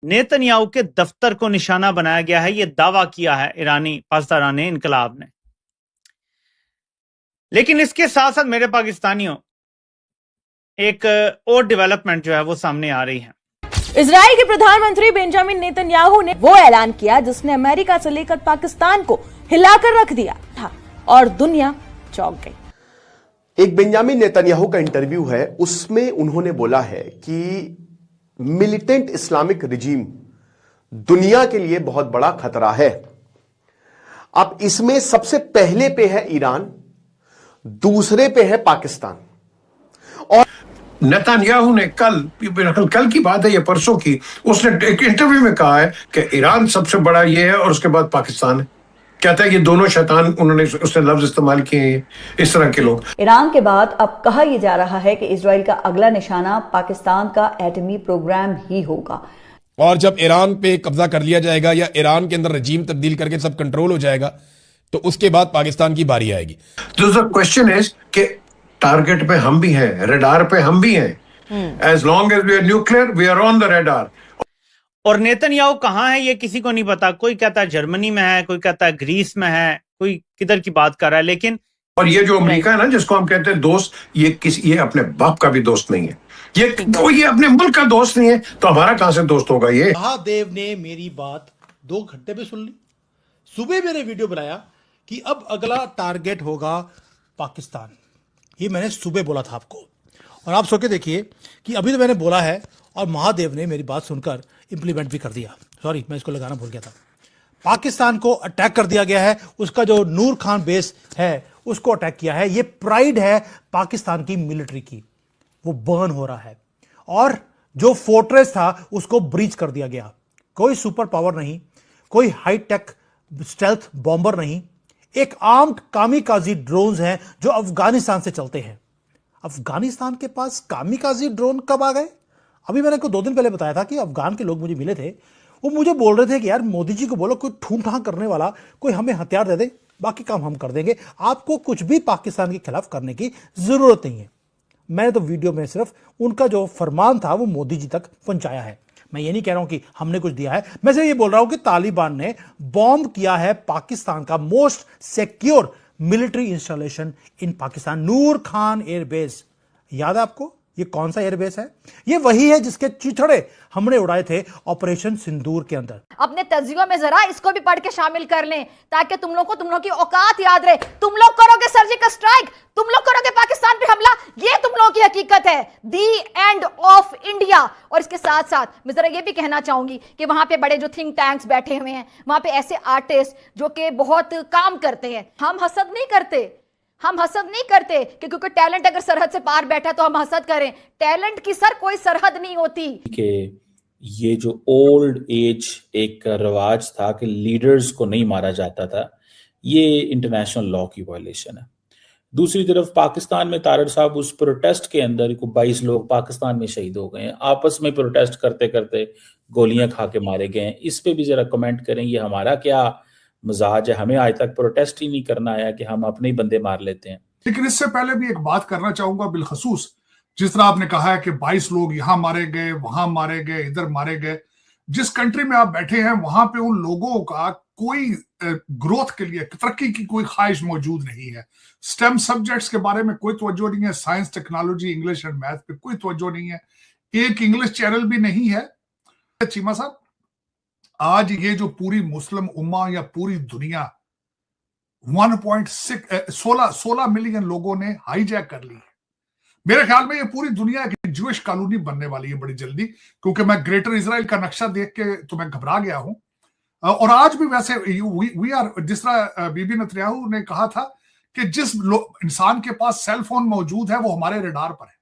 Netanyahu के दफ्तर को निशाना बनाया गया है, यह दावा किया है ईरानी पासदारान इनकलाब ने। लेकिन इसके साथ साथ मेरे पाकिस्तानियों, एक और डेवलपमेंट जो है वो सामने आ रही है। इजराइल के प्रधानमंत्री बेंजामिन नेतन्याहू ने वो ऐलान किया जिसने अमेरिका से लेकर पाकिस्तान को हिलाकर रख दिया था और दुनिया चौंक गई। एक बेंजामिन नेतन्याहू का इंटरव्यू है, उसमें उन्होंने बोला है कि मिलिटेंट इस्लामिक रिजीम दुनिया के लिए बहुत बड़ा खतरा है। अब इसमें सबसे पहले पे है ईरान, दूसरे पे है पाकिस्तान। और नेतन्याहू ने कल की बात है, ये परसों की, उसने एक इंटरव्यू में कहा है कि ईरान सबसे बड़ा ये है और उसके बाद पाकिस्तान है। कहता है कि दोनों शैतान, उसने लफ्ज इस्तेमाल किए हैं इस तरह के लोग। ईरान के बाद अब कहा यह जा रहा है कि इजराइल का अगला निशाना पाकिस्तान का एटमी प्रोग्राम ही होगा। और जब ईरान पे कब्जा कर लिया जाएगा या ईरान के अंदर रजीम तब्दील करके सब कंट्रोल हो जाएगा, तो उसके बाद पाकिस्तान की बारी आएगी। क्वेश्चन इज कि टारगेट पे हम भी हैं, रेडार पे हम भी हैं। As long as we are nuclear, we are on the radar. और नेतन्याहू कहां है ये किसी को नहीं पता। कोई कहता है जर्मनी में है, कोई कहता है ग्रीस में है, कोई किधर की बात कर रहा है। लेकिन और ये जो अमेरिका है ना, जिसको हम कहते हैं दोस्त, ये अपने बाप का भी दोस्त नहीं है। ये अपने मुल्क का दोस्त नहीं है, तो हमारा कहां से दोस्त होगा। ये महादेव ने मेरी बात 2 घंटे में सुन ली। सुबह मैंने वीडियो बनाया कि अब अगला टारगेट होगा पाकिस्तान। ये मैंने सुबह बोला था आपको, और आप सोच के देखिए कि अभी तो मैंने बोला है और महादेव ने मेरी बात सुनकर इंप्लीमेंट भी कर दिया। सॉरी, मैं इसको लगाना भूल गया था। पाकिस्तान को अटैक कर दिया गया है, उसका जो नूर खान बेस है उसको अटैक किया है। ये प्राइड है पाकिस्तान की मिलिट्री की, वो बर्न हो रहा है। और जो फोर्ट्रेस था उसको ब्रीच कर दिया गया। कोई सुपर पावर नहीं, कोई हाईटेक स्टेल्थ बॉम्बर नहीं, एक आर्म्ड कामिकाजी ड्रोन्स हैं जो अफगानिस्तान से चलते हैं। अफगानिस्तान के पास कामिकाजी ड्रोन कब आ गए? अभी मैंने को 2 दिन पहले बताया था कि अफगान के लोग मुझे मिले थे, वो मुझे बोल रहे थे कि यार मोदी जी को बोलो कोई ठूंठा करने वाला कोई हमें हथियार दे दे, बाकी काम हम कर देंगे, आपको कुछ भी पाकिस्तान के खिलाफ करने की जरूरत नहीं है। मैंने तो वीडियो में सिर्फ उनका जो फरमान था वो मोदी जी तक पहुंचाया है। मैं ये नहीं कह रहा हूं कि हमने कुछ दिया है, मैं सिर्फ ये बोल रहा हूं कि तालिबान ने बॉम्ब किया है पाकिस्तान का मोस्ट सिक्योर मिलिट्री इंस्टॉलेशन इन पाकिस्तान, नूर खान एयरबेस। याद है आपको ये कौन सा एयरबेस है? ये वही है जिसके चिथड़े हमने उड़ाए थे ऑपरेशन सिंदूर के अंदर। अपने तज्जियों में जरा इसको भी पढ़ के शामिल कर लें ताकि तुम लोगों की औकात याद रहे। तुम लोग करोगे सर्जिकल स्ट्राइक, तुम लोग करोगे पाकिस्तान पे हमला, ये तुम लोगों की हकीकत है। दी एंड ऑफ इंडिया। और इसके साथ साथ मैं जरा ये भी कहना चाहूंगी कि वहां पे बड़े जो थिंक टैंक्स बैठे हुए हैं, वहां पे ऐसे आर्टिस्ट जो कि बहुत काम करते हैं। हम हसद नहीं करते कि क्योंकि टैलेंट अगर सरहद से पार बैठा तो हम हसद करें। टैलेंट की सर कोई सरहद नहीं होती। कि ये जो ओल्ड एज एक रवाज था कि लीडर्स को नहीं मारा जाता था, ये इंटरनेशनल लॉ की वायलेशन है। दूसरी तरफ पाकिस्तान में तारड़ साहब उस प्रोटेस्ट के अंदर 22 लोग पाकिस्तान में शहीद हो गए हैं, आपस में प्रोटेस्ट करते करते गोलियां खा के मारे गए हैं। इस पे भी जरा कमेंट करें, ये हमारा क्या मजाज है? हमें आज तक प्रोटेस्ट ही नहीं करना आया कि हम अपने ही बंदे मार लेते हैं। लेकिन इससे पहले भी एक बात करना चाहूंगा बिलखसूस, जिस तरह आपने कहा है कि 22 लोग यहां मारे गए, वहां मारे गए, इधर मारे गए। जिस कंट्री में आप बैठे हैं वहां पे उन लोगों का कोई ग्रोथ के लिए, तरक्की की कोई ख्वाहिश मौजूद नहीं है। स्टेम सब्जेक्ट्स के बारे में कोई तवज्जो नहीं है। Science, technology, English and math पे कोई तवज्जो नहीं है। एक इंग्लिश चैनल भी नहीं है। चीमा साहब, आज ये जो पूरी मुस्लिम उम्मा या पूरी दुनिया 16 मिलियन लोगों ने हाईजैक कर ली है। मेरे ख्याल में ये पूरी दुनिया की ज्यूइश कॉलोनी बनने वाली है बड़ी जल्दी, क्योंकि मैं ग्रेटर इजराइल का नक्शा देख के तो मैं घबरा गया हूं। और आज भी वैसे वी आर, जिस तरह बीबी नेतन्याहू ने कहा था कि जिस इंसान के पास सेल फोन मौजूद है वो हमारे रेडार पर है,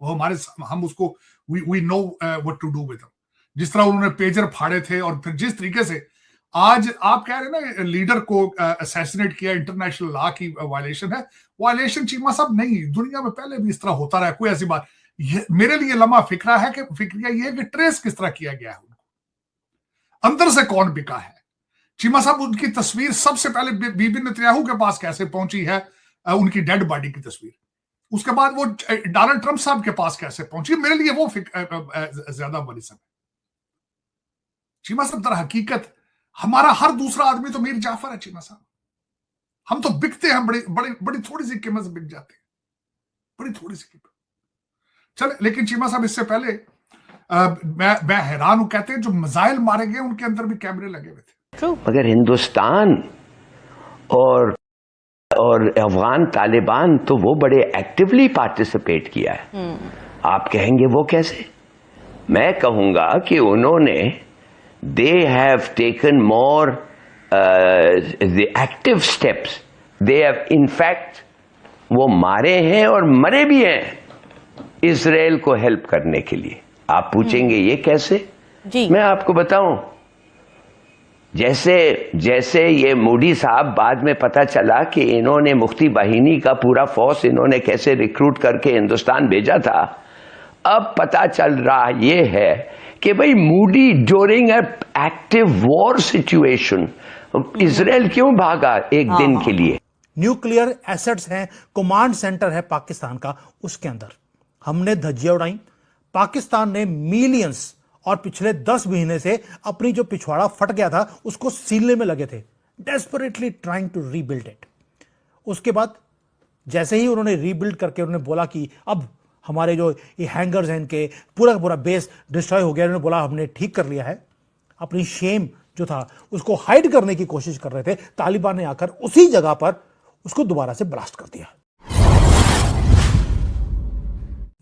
वो हमारे, हम उसको we know what to do with him. जिस तरह उन्होंने पेजर फाड़े थे और फिर जिस तरीके से आज आप कह रहे हैं ना लीडर को असैसिनेट किया, इंटरनेशनल लॉ की वायलेशन है। वायलेशन चीमा साहब नहीं, दुनिया में पहले भी इस तरह होता रहा, कोई ऐसी बात। मेरे लिए लम्हा फिक्रा है कि फिक्रिया ये है कि ट्रेस किस तरह किया गया है उनको, अंदर से कौन बिका है। चीमा साहब, उनकी तस्वीर सबसे पहले बीबी नेतन्याहू के पास कैसे पहुंची है, उनकी डेड बॉडी की तस्वीर, उसके बाद वो डोनाल्ड ट्रंप साहब के पास कैसे पहुंची, मेरे लिए वो ज्यादा वरिसन है। चीमा साहब दर हकीकत हमारा हर दूसरा आदमी तो मीर जाफर है। चीमा साहब हम तो बिकते हैं, बड़ी थोड़ी सी कीमत से बिक जाते हैं, बड़ी थोड़ी सी कीमत। चले, लेकिन चीमा साहब इससे पहले मैं हैरान हूं, कहते हैं जो मिसाइल मारे गए उनके अंदर भी कैमरे लगे हुए थे। मगर हिंदुस्तान और अफगान तालिबान तो वो बड़े एक्टिवली पार्टिसिपेट किया है। आप कहेंगे वो कैसे? मैं कहूंगा कि उन्होंने they have taken more the active steps, they have in fact वो मारे हैं और मरे भी हैं इजराइल को हेल्प करने के लिए। आप पूछेंगे ये कैसे जी? मैं आपको बताऊं, जैसे ये मोदी साहब बाद में पता चला कि इन्होंने मुफ्ती बाहिनी का पूरा फोर्स इन्होंने कैसे रिक्रूट करके हिंदुस्तान भेजा था, अब पता चल रहा ये है कि भाई Modi during active war situation Israel क्यों भागा एक दिन के लिए? न्यूक्लियर एसेट्स हैं, कमांड सेंटर है पाकिस्तान का, उसके अंदर हमने धज्जियां उड़ाई। पाकिस्तान ने मिलियंस और पिछले 10 महीने से अपनी जो पिछवाड़ा फट गया था उसको सीलने में लगे थे, desperately trying to rebuild it. उसके बाद जैसे ही उन्होंने रीबिल्ड करके उन्होंने बोला कि अब हमारे जो ये हैंगर्स हैं इनके पूरा का पूरा बेस डिस्ट्रॉय हो गया, उन्होंने बोला हमने ठीक कर लिया है, अपनी शेम जो था उसको हाइड करने की कोशिश कर रहे थे, तालिबान ने आकर उसी जगह पर उसको दोबारा से ब्लास्ट कर दिया।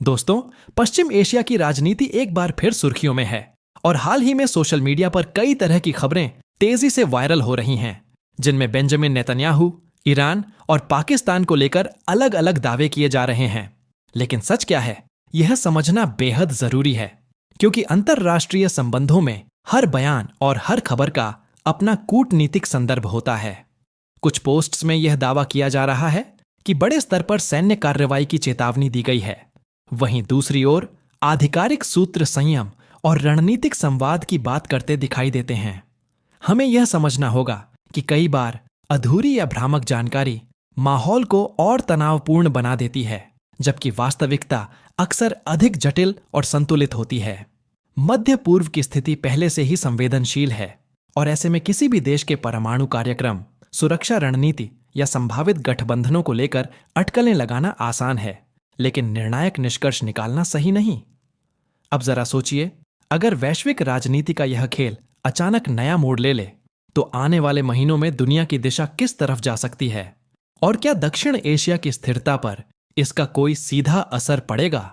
दोस्तों, पश्चिम एशिया की राजनीति एक बार फिर सुर्खियों में है और हाल ही में सोशल मीडिया पर कई तरह की खबरें तेजी से वायरल हो रही हैं, जिनमें बेंजामिन नेतन्याहू, ईरान और पाकिस्तान को लेकर अलग अलग दावे किए जा रहे हैं। लेकिन सच क्या है, यह समझना बेहद जरूरी है, क्योंकि अंतर्राष्ट्रीय संबंधों में हर बयान और हर खबर का अपना कूटनीतिक संदर्भ होता है। कुछ पोस्ट्स में यह दावा किया जा रहा है कि बड़े स्तर पर सैन्य कार्रवाई की चेतावनी दी गई है, वहीं दूसरी ओर आधिकारिक सूत्र संयम और रणनीतिक संवाद की बात करते दिखाई देते हैं। हमें यह समझना होगा कि कई बार अधूरी या भ्रामक जानकारी माहौल को और तनावपूर्ण बना देती है, जबकि वास्तविकता अक्सर अधिक जटिल और संतुलित होती है। मध्य पूर्व की स्थिति पहले से ही संवेदनशील है और ऐसे में किसी भी देश के परमाणु कार्यक्रम, सुरक्षा रणनीति या संभावित गठबंधनों को लेकर अटकलें लगाना आसान है, लेकिन निर्णायक निष्कर्ष निकालना सही नहीं। अब जरा सोचिए, अगर वैश्विक राजनीति का यह खेल अचानक नया मोड़ ले ले तो आने वाले महीनों में दुनिया की दिशा किस तरफ जा सकती है, और क्या दक्षिण एशिया की स्थिरता पर इसका कोई सीधा असर पड़ेगा?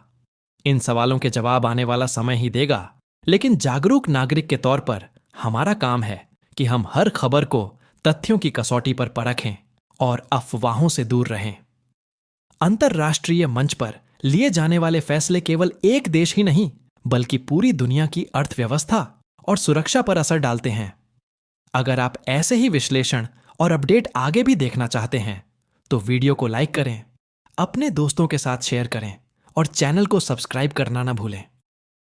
इन सवालों के जवाब आने वाला समय ही देगा, लेकिन जागरूक नागरिक के तौर पर हमारा काम है कि हम हर खबर को तथ्यों की कसौटी पर परखें और अफवाहों से दूर रहें। अंतर्राष्ट्रीय मंच पर लिए जाने वाले फैसले केवल एक देश ही नहीं, बल्कि पूरी दुनिया की अर्थव्यवस्था और सुरक्षा पर असर डालते हैं। अगर आप ऐसे ही विश्लेषण और अपडेट आगे भी देखना चाहते हैं तो वीडियो को लाइक करें, अपने दोस्तों के साथ शेयर करें और चैनल को सब्सक्राइब करना ना भूलें।